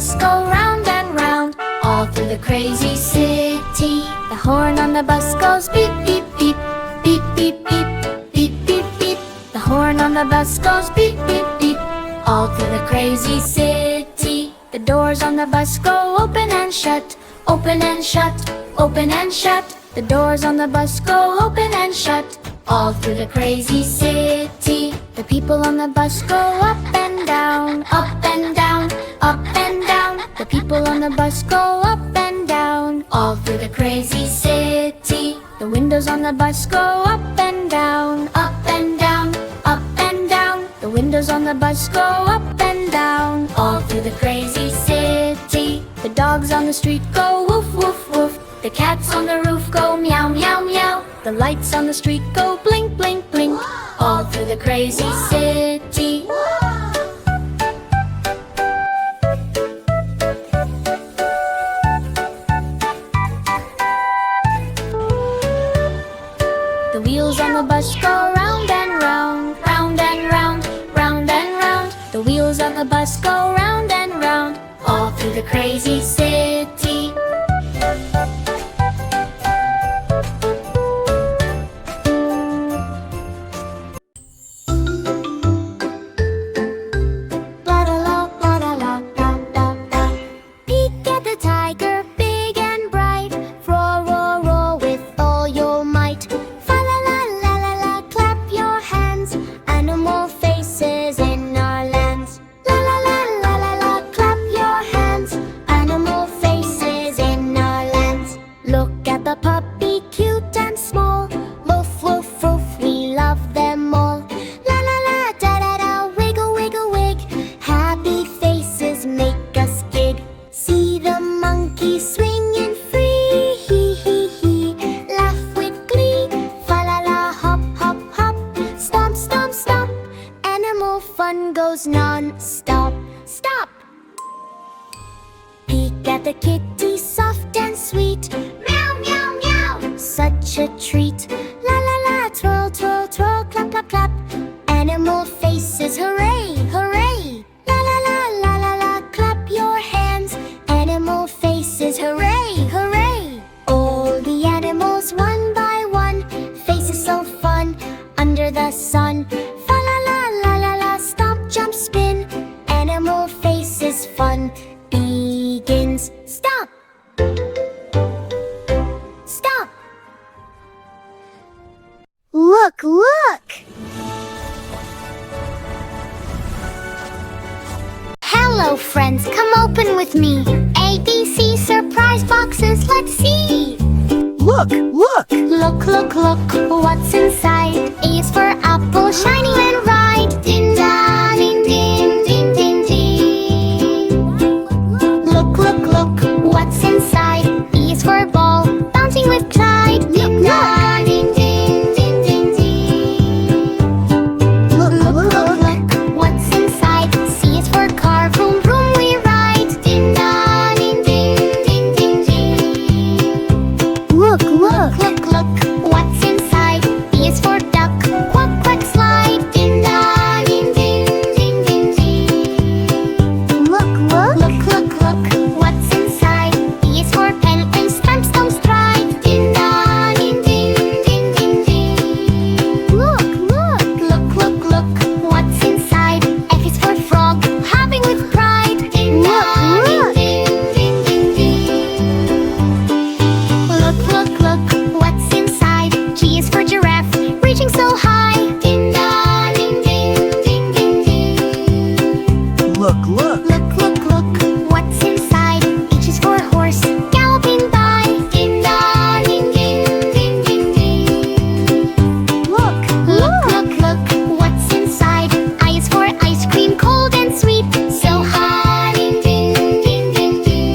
bus go round and round, all through the crazy city. The horn on the bus goes beep, beep, beep, beep, beep, beep, beep, beep, beep. The horn on the bus goes beep, beep, beep, all through the crazy city. The doors on the bus go open and shut, open and shut, open and shut. The doors on the bus go open and shut, all through the crazy city. The people on the bus go up and down, up and down, up and down. The people on the bus go up and down, all through the crazy city. The windows on the bus go up and down, up and down, up and down. The windows on the bus go up and down, all through the crazy city. The dogs on the street go woof, woof, woof. The cats on the roof go meow, meow, meow. The lights on the street go blink, blink, blink, all through the crazy city. The wheels on the bus go round and round, round and round, round and round. The wheels on the bus go round and round, all through the crazy city. Non-stop, stop. Peek at the kitty, soft and sweet. Meow, meow, meow, such a treat. La la la, twirl, twirl, twirl, clap, clap, clap. Animal faces, hooray, hooray. La la la, la la la, clap your hands. Animal faces, hooray, hooray. All the animals one by one, faces so fun under the sun. Jump, spin, animal faces, fun begins. Stop! Stop! Look, look! Hello friends, come open with me. ABC surprise boxes, let's see. Look, look! Look, look, look, what's inside? A is for apple, shiny and bright. Din da, din din, din din din. Look, look, look, what's inside? E is for ball, bouncing with pride. Din da, din din, din din din. Look, look, look, what's inside? C is for car, vroom vroom we ride. Din da, din din, din din din. Look, look! Look, look, what's inside? B is for duck, quack, quack, slide. Din da, din din, din din din. Look, look! Look, look, look, what's inside? E is for pen and stamp, stomp, stride. Din da, din din, din din din. Look, look! Look, look, look, what's inside? F is for frog, hopping with pride. Din da, din din, din din din. Look, look, look, what's inside? G is for giraffe, reaching so high. Din da, din din, din din din. Look, look! Look, look, look, what's inside? H is for horse, galloping by. Din da, din din, din din din. Look, Look, look, look, what's inside? I is for ice cream, cold and sweet, so hot. Din din, din din din.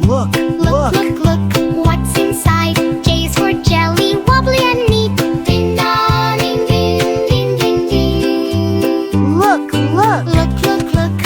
look, Look, look, look, what's inside? J is for jelly, wobbly and neat. Din da, din din, din din din. look, look! Look, look, look,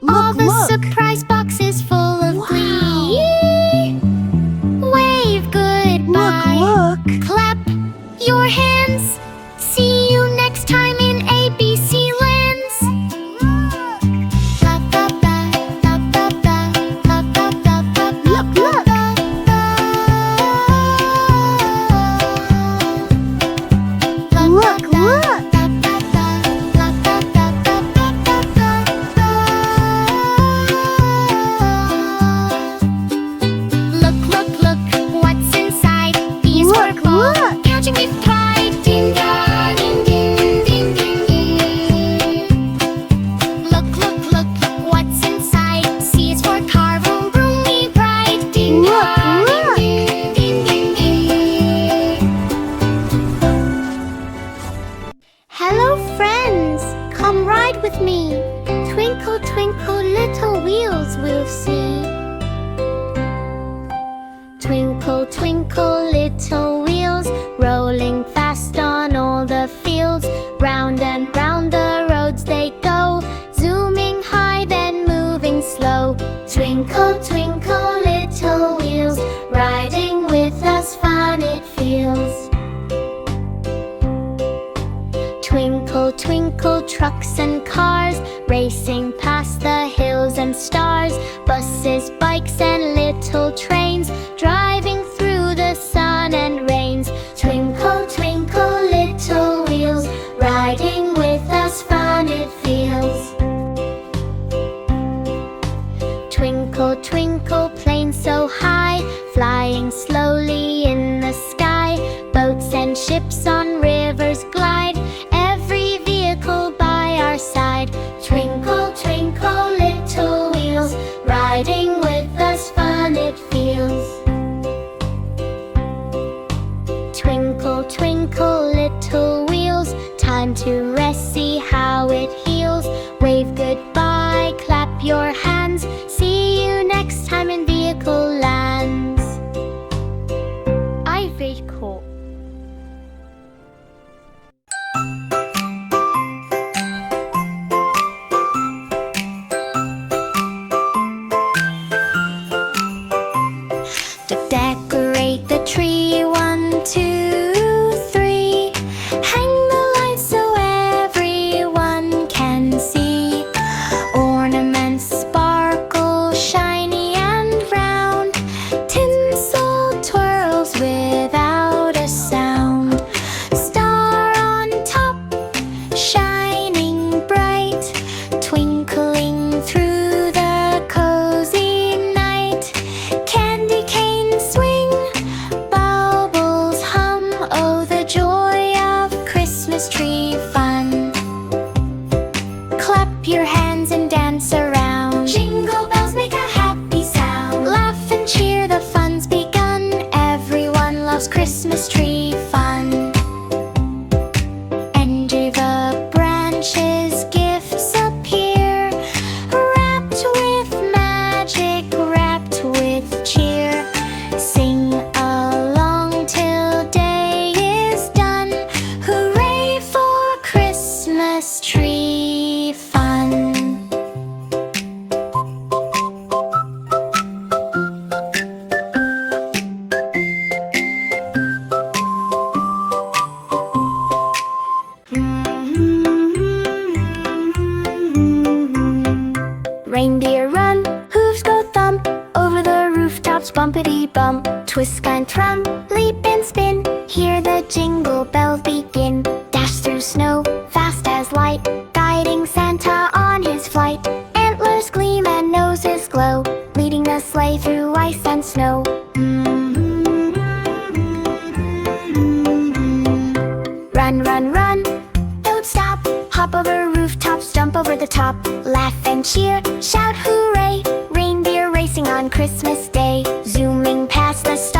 All the look. surprise boxes full of Wow. glee. Wave goodbye. Look. Clap your hands. See you next time in ABC Lands. Blah, blah, blah, blah, blah, blah, blah, blah, blah, blah, blah, Look. blah, blah. Look. Look, what's inside? Be a Look, squirrel, look. catching with pride. Ding da, ding ding, ding ding ding. Look, what's inside? C is for car, vroom vroom, we ride. Ding da, Look. ding ding, ding ding ding. Hello, friends. Come ride with me. Twinkle, twinkle, little wheels we'll see. Twinkle, twinkle, little wheels, rolling fast on all the fields. Round and round the roads they go, zooming high then moving slow. Twinkle, twinkle, little wheels, riding with us fun it feels. Twinkle, twinkle, trucks and cars, racing past the hills and stars. Buses, bikes and little trains, driving through the sun and rains. Twinkle, twinkle, little wheels, riding with us fun it feels. Twinkle, twinkle, planes so high, flying slowly in the sky. Boats and ships on rivers glide, every vehicle by our side. Twinkle, twinkle, little wheels, riding with us fun it feels. Twinkle, twinkle, little wheels, time to rest, see how it heals. Wave goodbye, clap your hands, see you next time in vehicle lands. Very cool. To decorate the tree, 1, 2, 3. Hang the lights so everyone can see. Ornaments sparkle, shiny and round. Tinsel twirls without a sound. Star on top, shining bright, twinkling through the cozy night. Candy canes swing, baubles hum, oh the joy of Christmas tree fun. Clap your hands and dance around. Jingle bells make a happy sound. Laugh and cheer, the fun's begun. Everyone loves Christmas tree fun. Under the branches gifts appear, wrapped with magic, wrapped with cheer. Sing along till day is done. Hooray for Christmas tree fun. Reindeer run, hooves go thump, over the rooftops bumpity bump. Twist and trum, leap and spin, hear the jingle bells begin. Dash through snow, fast as light, guiding Santa on his flight. Antlers gleam and noses glow, leading the sleigh through ice and snow. Run, run, run, don't stop. Hop over rooftops, jump over the top. Laugh and cheer, shout hooray. Reindeer racing on Christmas Day, zooming past the stars.